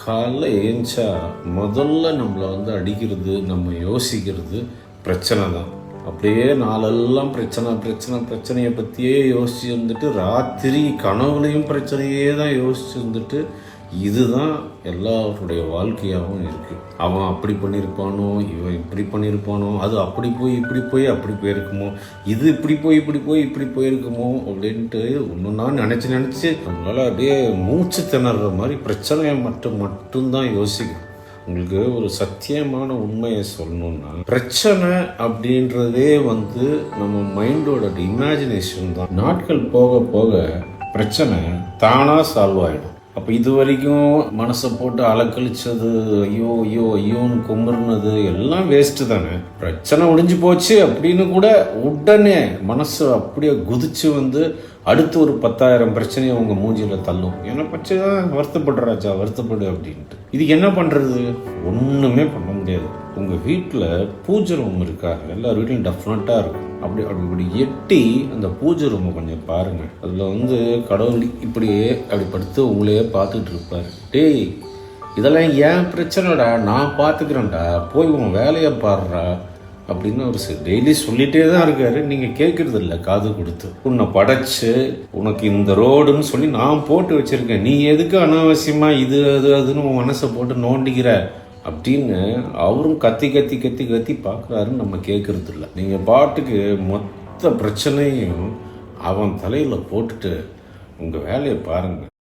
காலைல ஏஞ்சா முதல்ல நம்மளை அடிக்கிறது, நம்ம யோசிக்கிறது பிரச்சனை தான். அப்படியே நாளெல்லாம் பிரச்சனையை பற்றியே யோசிச்சு ராத்திரி கனவுலையும் பிரச்சனையே தான் யோசிச்சு இதுதான் எல்லாருடைய வாழ்க்கையாகவும் இருக்குது. அவன் அப்படி பண்ணியிருப்பானோ, இவன் இப்படி பண்ணியிருப்பானோ, அது அப்படி போய் இப்படி போய் அப்படி போயிருக்குமோ, இது இப்படி போய் இப்படி போயிருக்குமோ அப்படின்ட்டு ஒன்றுன்னா நினச்சி நம்மளால் அப்படியே மூச்சு திணற மாதிரி பிரச்சனையை மட்டும்தான் யோசிக்கும். உங்களுக்கு ஒரு சத்தியமான உண்மையை சொல்லணும்னா, பிரச்சனை அப்படின்றதே நம்ம மைண்டோட இமேஜினேஷன் தான். நாட்கள் போக போக பிரச்சனை தானாக சால்வ் ஆகிடும். அப்போ இது வரைக்கும் மனசை போட்டு அலக்கழிச்சது, ஐயோன்னு கும்பிடுனது எல்லாம் வேஸ்ட்டு தானே. பிரச்சனை முடிஞ்சு போச்சு அப்படின்னு கூட உடனே மனசு அப்படியே குதிச்சு அடுத்து ஒரு 10,000 பிரச்சனையை அவங்க மூஞ்சியில் தள்ளும். ஏன்னா பச்சை வருத்தப்படுறாச்சா, வருத்தப்படு அப்படின்ட்டு. இதுக்கு என்ன பண்ணுறது? ஒன்றுமே பண்ண முடியாது. உங்கள் வீட்டில் பூஜை ரூம் இருக்கா? எல்லார் வீட்லையும் டெஃபினட்டாக இருக்கும். அப்படி எட்டி அந்த பூஜை ரூமை கொஞ்சம் பாருங்கள். அதில் கடவுள் இப்படியே அப்படி படுத்து உங்களையே பார்த்துட்டு இருப்பார். டேய், இதெல்லாம் ஏன் பிரச்சனைடா, நான் பார்த்துக்கிறேன்டா, போய் உன் வேலையை பாடுறா அப்படின்னு அவர் டெய்லி சொல்லிகிட்டே தான் இருக்காரு. நீங்கள் கேட்குறது இல்லை காது கொடுத்து. உன்னை படைச்சு உனக்கு இந்த ரோடுன்னு சொல்லி நான் போட்டு வச்சுருக்கேன், நீ எதுக்கு அனாவசியமாக இது அதுன்னு உன் மனசை போட்டு நோண்டிக்கிற அப்படின்னு அவரும் கத்தி பார்க்குறாரு. நம்ம கேட்குறது இல்லை. நீங்கள் பாட்டுக்கு மொத்த பிரச்சனையும் அவன் தலையில் போட்டுட்டு உங்கள் வேலையை பாருங்கள்.